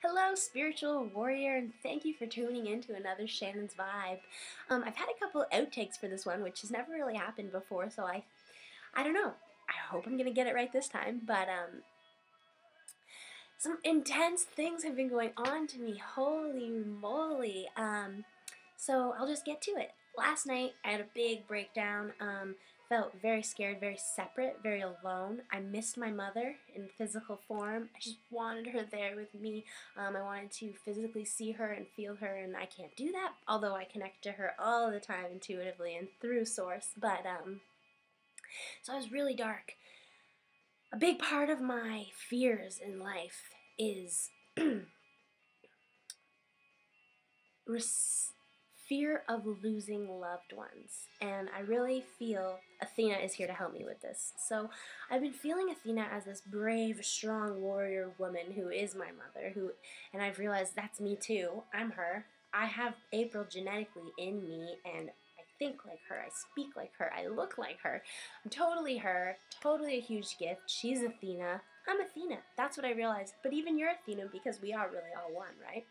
Hello, spiritual warrior, and thank you for tuning in to another Shannon's Vibe. I've had a couple outtakes for this one, which has never really happened before, so I don't know. I hope I'm gonna get it right this time. But some intense things have been going on to me. Holy moly! So I'll just get to it. Last night I had a big breakdown. Felt very scared, very separate, very alone. I missed my mother in physical form. I just wanted her there with me. I wanted to physically see her and feel her, and I can't do that, although I connect to her all the time intuitively and through Source. But, so I was really dark. A big part of my fears in life is fear of losing loved ones, and I really feel Athena is here to help me with this. So I've been feeling Athena as this brave, strong warrior woman who is my mother, and I've realized that's me too. I'm her. I have April genetically in me, and I think like her, I speak like her, I look like her. I'm totally her, totally a huge gift. She's Athena. I'm Athena. That's what I realized. But even you're Athena because we are really all one, right?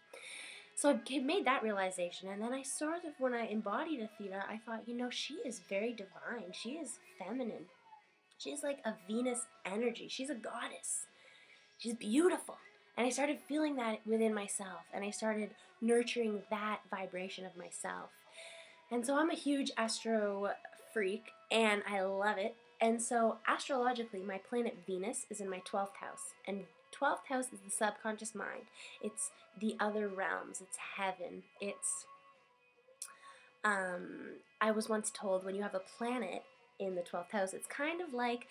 So I made that realization, and then I sort of, when I embodied Athena, I thought, she is very divine. She is feminine. She's like a Venus energy. She's a goddess. She's beautiful. And I started feeling that within myself, and I started nurturing that vibration of myself. And so I'm a huge astro freak, and I love it. And so astrologically, my planet Venus is in my 12th house, and 12th house is the subconscious mind. It's the other realms. It's heaven. I was once told when you have a planet in the 12th house, it's kind of like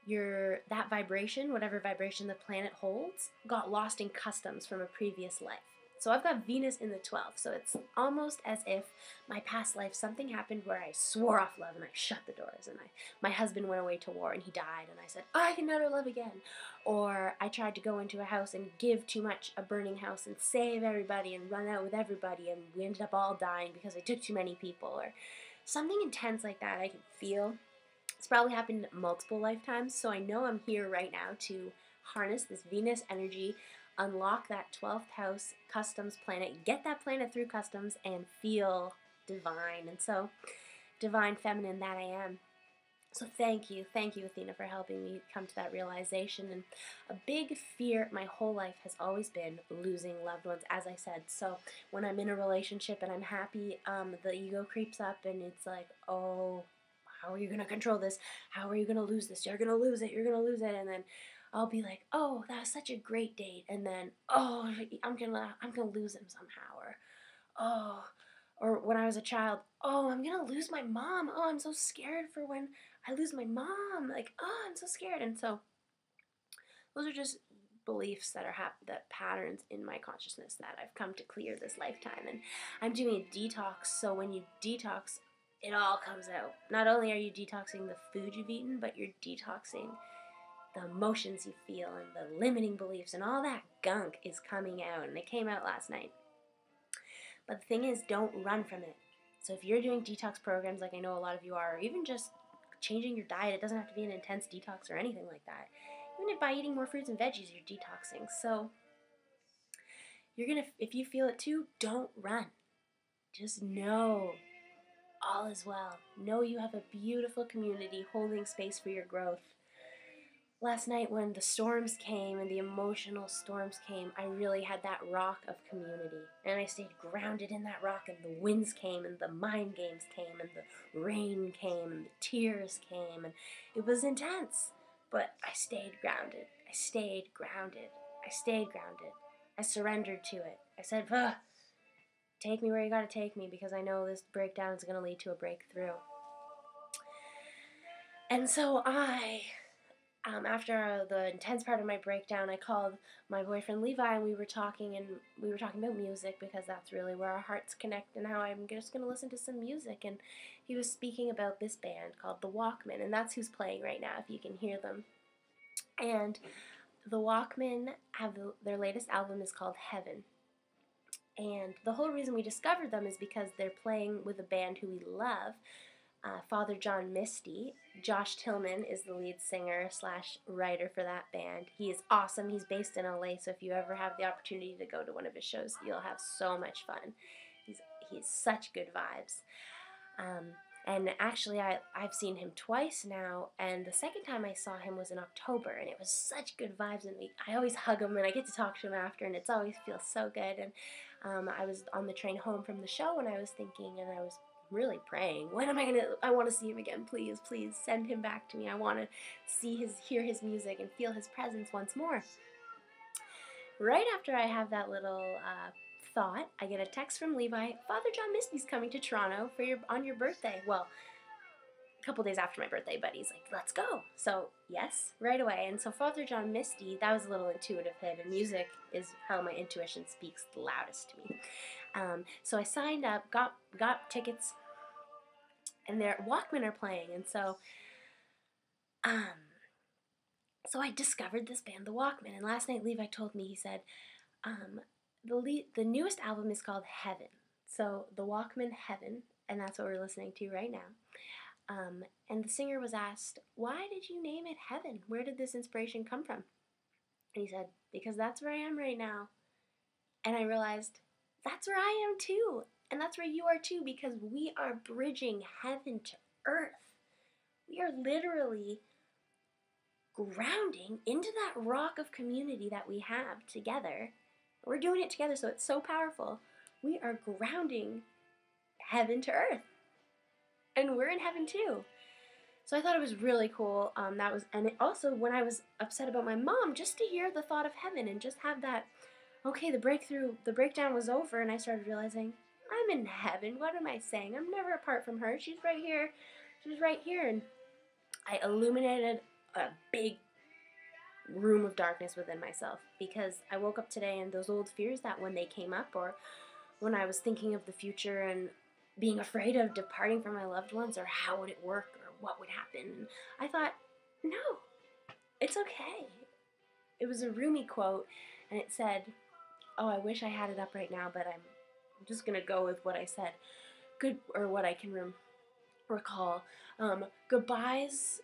that vibration, whatever vibration the planet holds, got lost in customs from a previous life. So I've got Venus in the 12th, so it's almost as if my past life, something happened where I swore off love and I shut the doors, and my husband went away to war and he died, and I said, I can never love again. Or I tried to go into a house and give too much, a burning house, and save everybody and run out with everybody, and we ended up all dying because I took too many people, or something intense like that I can feel. It's probably happened multiple lifetimes, so I know I'm here right now to harness this Venus energy, unlock that 12th house customs planet, get that planet through customs, and feel divine. And so, divine feminine that I am. So thank you, Athena, for helping me come to that realization. And a big fear my whole life has always been losing loved ones, as I said. So when I'm in a relationship and I'm happy, the ego creeps up and it's like, oh, how are you going to control this? How are you going to lose this? You're going to lose it. You're going to lose it. And then I'll be like, oh, that was such a great date. And then, oh, I'm gonna lose him somehow. Oh, or when I was a child, oh, I'm going to lose my mom. Oh, I'm so scared for when I lose my mom. Like, oh, I'm so scared. And so those are just beliefs that that patterns in my consciousness that I've come to clear this lifetime. And I'm doing a detox. So when you detox, it all comes out. Not only are you detoxing the food you've eaten, but you're detoxing the emotions you feel and the limiting beliefs, and all that gunk is coming out, and it came out last night. But the thing is, don't run from it. So if you're doing detox programs like I know a lot of you are, or even just changing your diet, it doesn't have to be an intense detox or anything like that. Even if by eating more fruits and veggies you're detoxing. So if you feel it too, don't run. Just know all is well. Know you have a beautiful community holding space for your growth. Last night when the storms came and the emotional storms came, I really had that rock of community. And I stayed grounded in that rock, and the winds came, and the mind games came, and the rain came, and the tears came, and it was intense. But I stayed grounded. I stayed grounded. I stayed grounded. I surrendered to it. I said, take me where you gotta take me, because I know this breakdown is gonna lead to a breakthrough. And so after the intense part of my breakdown, I called my boyfriend Levi, and we were talking about music, because that's really where our hearts connect, and how I'm just going to listen to some music. And he was speaking about this band called The Walkmen, and that's who's playing right now, if you can hear them. And The Walkmen their latest album is called Heaven. And the whole reason we discovered them is because they're playing with a band who we love, Father John Misty. Josh Tillman is the lead singer slash writer for that band. He is awesome. He's based in LA, so if you ever have the opportunity to go to one of his shows, you'll have so much fun. He's such good vibes. Um, and actually, I've seen him twice now, and the second time I saw him was in October, and it was such good vibes, and I always hug him, and I get to talk to him after, and it's always feels so good. And I was on the train home from the show, and I was thinking, and I was really praying, when am I gonna, I want to see him again, please, please, send him back to me. I want to hear his music, and feel his presence once more. Right after I have that little thought, I get a text from Levi. Father John Misty's coming to Toronto on your birthday. Well, a couple days after my birthday, but he's like, let's go. So yes, right away. And so Father John Misty, that was a little intuitive hit, and music is how my intuition speaks the loudest to me. So I signed up, got tickets, and their Walkmen are playing, and so I discovered this band, the Walkmen. And last night Levi told me, he said, the newest album is called Heaven. So the Walkmen Heaven, and that's what we're listening to right now. And the singer was asked, why did you name it Heaven? Where did this inspiration come from? And he said, because that's where I am right now. And I realized, that's where I am too. And that's where you are too, because we are bridging heaven to earth. We are literally grounding into that rock of community that we have together. We're doing it together, so it's so powerful. We are grounding heaven to earth. And we're in heaven too. So I thought it was really cool. And it also, when I was upset about my mom, just to hear the thought of heaven and just have that, okay, the breakdown was over, and I started realizing, I'm in heaven. What am I saying? I'm never apart from her. She's right here. She's right here. And I illuminated a big room of darkness within myself, because I woke up today and those old fears that when they came up, or when I was thinking of the future and being afraid of departing from my loved ones, or how would it work, or what would happen, and I thought, no, it's okay. It was a Rumi quote, and it said, oh, I wish I had it up right now, but I'm just gonna go with what I said. What I can recall. Goodbyes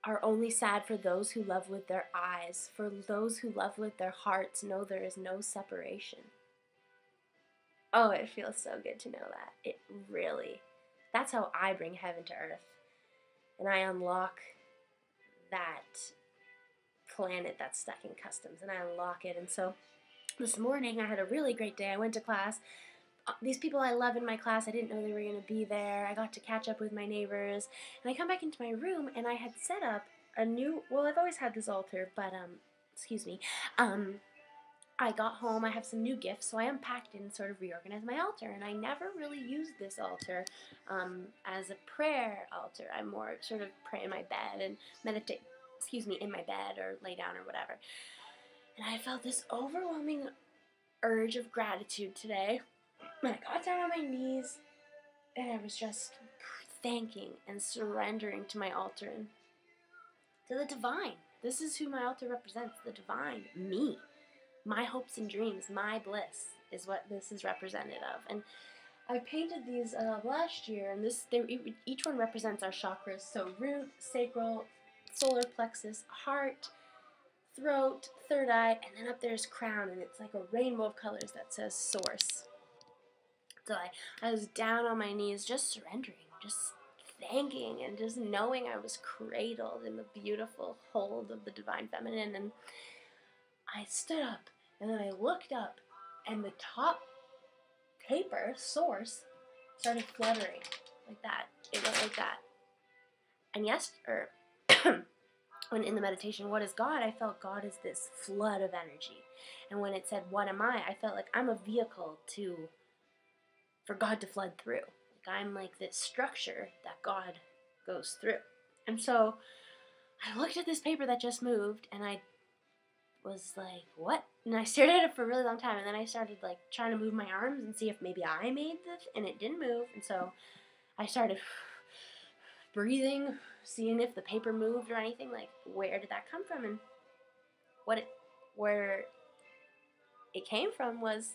are only sad for those who love with their eyes. For those who love with their hearts know there is no separation. Oh, it feels so good to know that. It really, that's how I bring heaven to earth. And I unlock that planet that's stuck in customs, and I unlock it. And so this morning I had a really great day. I went to class. These people I love in my class, I didn't know they were going to be there. I got to catch up with my neighbors. And I come back into my room, and I had set up I've always had this altar, but, I got home, I have some new gifts, so I unpacked it and sort of reorganized my altar. And I never really used this altar as a prayer altar. I more sort of pray in my bed and meditate, in my bed, or lay down or whatever. And I felt this overwhelming urge of gratitude today. I got down on my knees, and I was just thanking and surrendering to my altar and to the divine. This is who my altar represents, the divine, me. My hopes and dreams, my bliss is what this is representative of. And I painted these last year, and each one represents our chakras. So root, sacral, solar plexus, heart, throat, third eye, and then up there's crown, and it's like a rainbow of colors that says source. So I was down on my knees, just surrendering, just thanking, and just knowing I was cradled in the beautiful hold of the divine feminine. And I stood up, and then I looked up, and the top paper, source, started fluttering like that. It went like that. And when in the meditation, what is God? I felt God is this flood of energy. And when it said, what am I felt like I'm a vehicle for God to flood through. Like I'm like this structure that God goes through. And so I looked at this paper that just moved, and I was like, what? And I stared at it for a really long time, and then I started like trying to move my arms and see if maybe I made this, and it didn't move. And so I started breathing, seeing if the paper moved or anything, like where did that come from? And where it came from was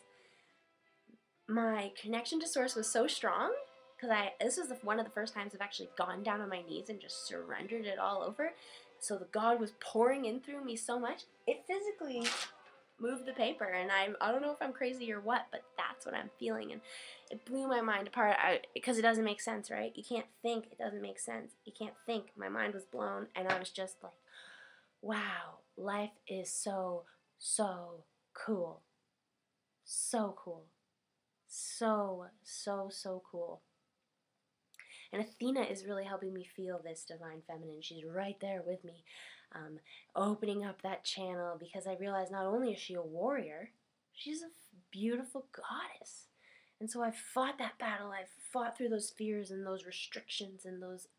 my connection to source was so strong because this was one of the first times I've actually gone down on my knees and just surrendered it all over. So the God was pouring in through me so much, it physically moved the paper, and I don't know if I'm crazy or what, but that's what I'm feeling, and it blew my mind apart because it doesn't make sense, right? You can't think, it doesn't make sense. You can't think. My mind was blown, and I was just like, wow, life is so, so cool. So cool. So, so, so cool. And Athena is really helping me feel this divine feminine. She's right there with me, opening up that channel, because I realize not only is she a warrior, she's a beautiful goddess. And so I've fought that battle. I've fought through those fears and those restrictions and those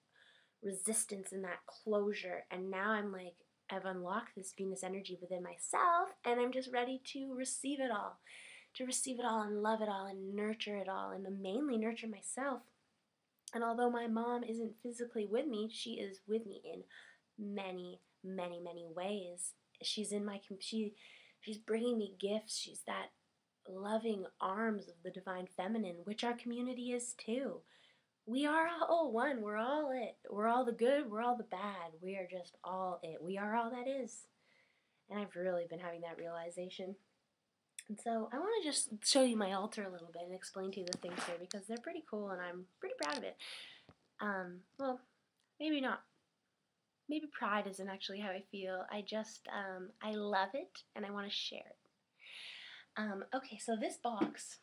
resistance and that closure. And now I'm like, I've unlocked this Venus energy within myself, and I'm just ready to receive it all. To receive it all and love it all and nurture it all, and to mainly nurture myself. And although my mom isn't physically with me, she is with me in many, many, many ways. She's in my she's bringing me gifts. She's that loving arms of the divine feminine, which our community is too. We are all one. We're all it. We're all the good. We're all the bad. We are just all it. We are all that is. And I've really been having that realization. And so I want to just show you my altar a little bit and explain to you the things here, because they're pretty cool and I'm pretty proud of it. Well, maybe not. Maybe pride isn't actually how I feel. I just, I love it and I want to share it. Okay, so this box,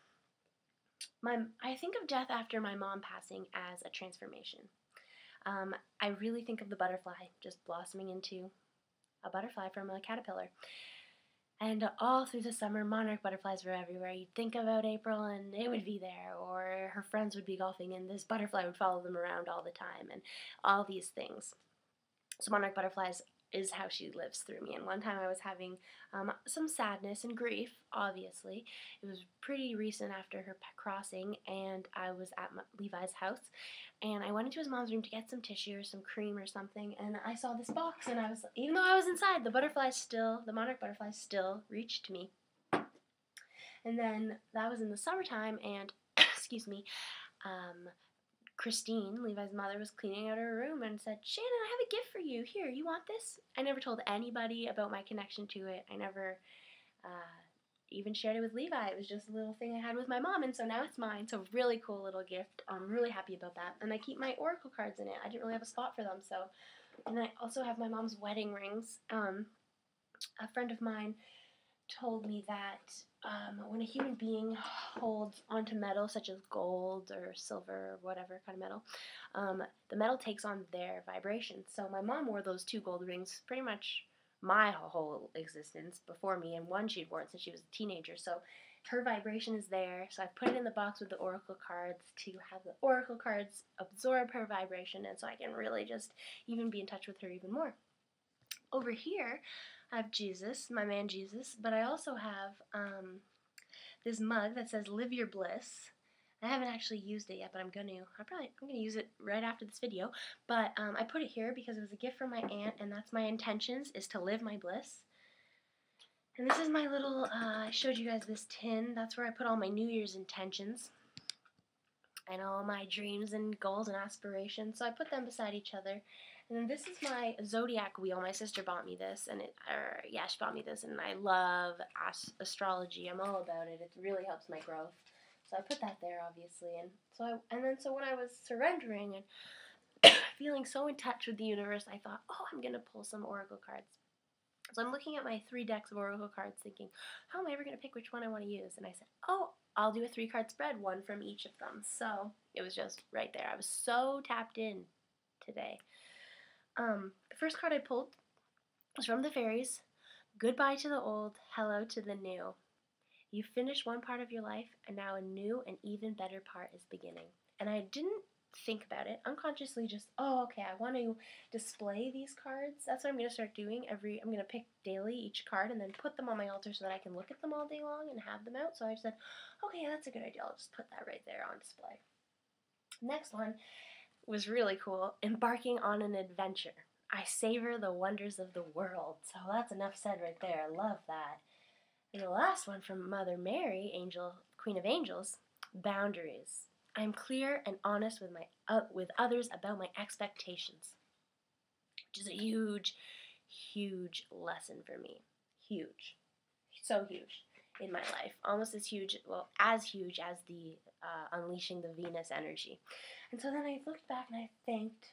I think of death after my mom passing as a transformation. I really think of the butterfly just blossoming into a butterfly from a caterpillar. And all through the summer, monarch butterflies were everywhere. You'd think about April and it would be there, or her friends would be golfing and this butterfly would follow them around all the time, and all these things. So monarch butterflies is how she lives through me. And one time I was having some sadness and grief, obviously. It was pretty recent after her crossing, and I was at Levi's house, and I went into his mom's room to get some tissue or some cream or something, and I saw this box, and I was, even though I was inside, the monarch butterflies still reached me. And then that was in the summertime, and excuse me, Christine, Levi's mother, was cleaning out her room and said, "Shannon, I have a gift for you. Here, you want this?" I never told anybody about my connection to it. I never even shared it with Levi. It was just a little thing I had with my mom, and so now it's mine. So really cool little gift. I'm really happy about that. And I keep my oracle cards in it. I didn't really have a spot for them, so. And I also have my mom's wedding rings. A friend of mine told me that when a human being holds onto metal, such as gold or silver or whatever kind of metal, the metal takes on their vibration. So my mom wore those 2 gold rings pretty much my whole existence before me, and one she'd worn since she was a teenager. So her vibration is there. So I put it in the box with the oracle cards to have the oracle cards absorb her vibration, and so I can really just even be in touch with her even more. Over here, I have Jesus, my man Jesus, but I also have this mug that says "Live Your Bliss." I haven't actually used it yet, but I'm gonna use it right after this video. But I put it here because it was a gift from my aunt, and that's my intentions, is to live my bliss. And this is my little, I showed you guys this tin. That's where I put all my New Year's intentions and all my dreams and goals and aspirations. So I put them beside each other. And then this is my zodiac wheel. My sister bought me this, and she bought me this, and I love astrology. I'm all about it. It really helps my growth. So I put that there, obviously. And so when I was surrendering and feeling so in touch with the universe, I thought, oh, I'm gonna pull some oracle cards. So I'm looking at my 3 decks of oracle cards, thinking, how am I ever gonna pick which one I want to use? And I said, oh, I'll do a 3-card spread, one from each of them. So it was just right there. I was so tapped in today. The first card I pulled was from the fairies. Goodbye to the old, hello to the new. You've finished one part of your life, and now a new and even better part is beginning. And I didn't think about it. Unconsciously just, oh, okay, I want to display these cards. That's what I'm going to start doing. I'm going to pick daily each card and then put them on my altar so that I can look at them all day long and have them out. So I said, okay, that's a good idea. I'll just put that right there on display. Next one was really cool. Embarking on an adventure. I savor the wonders of the world. So that's enough said right there. I love that. And the last one from Mother Mary, Queen of Angels, boundaries. I'm clear and honest with others about my expectations, which is a huge, huge lesson for me. Huge, so huge in my life, almost as huge, well, as huge as the unleashing the Venus energy. And so then I looked back and I thanked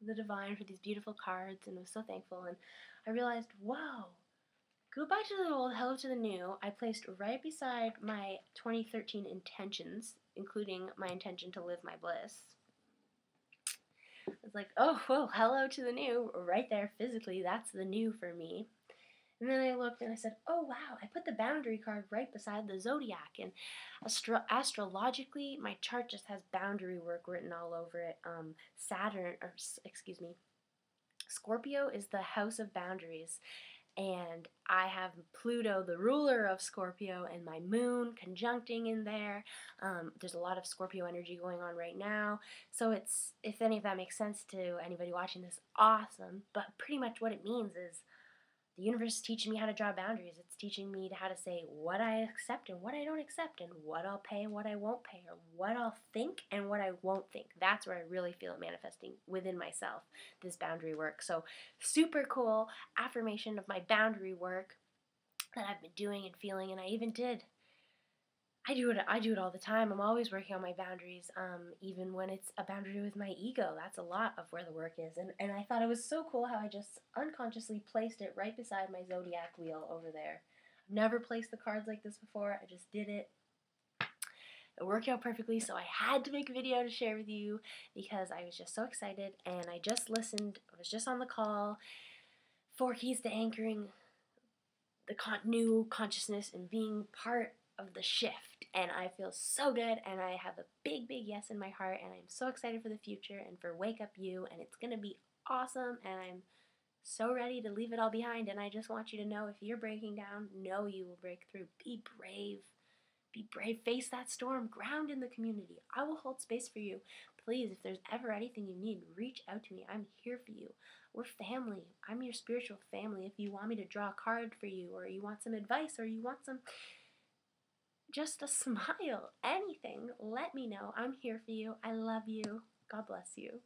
the divine for these beautiful cards and was so thankful. And I realized, whoa, goodbye to the old, hello to the new. I placed right beside my 2013 intentions, including my intention to live my bliss. It's like, oh, whoa, hello to the new, right there physically. That's the new for me. And then I looked and I said, oh, wow, I put the boundary card right beside the zodiac. And astrologically, my chart just has boundary work written all over it. Scorpio is the house of boundaries. And I have Pluto, the ruler of Scorpio, and my moon conjuncting in there. There's a lot of Scorpio energy going on right now. So it's, if any of that makes sense to anybody watching this, awesome. But pretty much what it means is the universe is teaching me how to draw boundaries. It's teaching me how to say what I accept and what I don't accept, and what I'll pay and what I won't pay, or what I'll think and what I won't think. That's where I really feel it manifesting within myself, this boundary work. So super cool affirmation of my boundary work that I've been doing and feeling, and I do it all the time. I'm always working on my boundaries, even when it's a boundary with my ego. That's a lot of where the work is. And I thought it was so cool how I just unconsciously placed it right beside my zodiac wheel over there. I've never placed the cards like this before. I just did it. It worked out perfectly, so I had to make a video to share with you because I was just so excited. And I just listened. I was just on the call. 4 keys to anchoring the new consciousness and being part of the shift, and I feel so good, and I have a big yes in my heart, and I'm so excited for the future and for Wake Up You, and it's gonna be awesome, and I'm so ready to leave it all behind. And I just want you to know, if you're breaking down, know you will break through. Be brave. Be brave. Face that storm. Ground in the community. I will hold space for you. Please, if there's ever anything you need, reach out to me. I'm here for you. We're family. I'm your spiritual family. If you want me to draw a card for you, or you want some advice, or you want just a smile, anything, let me know. I'm here for you. I love you. God bless you.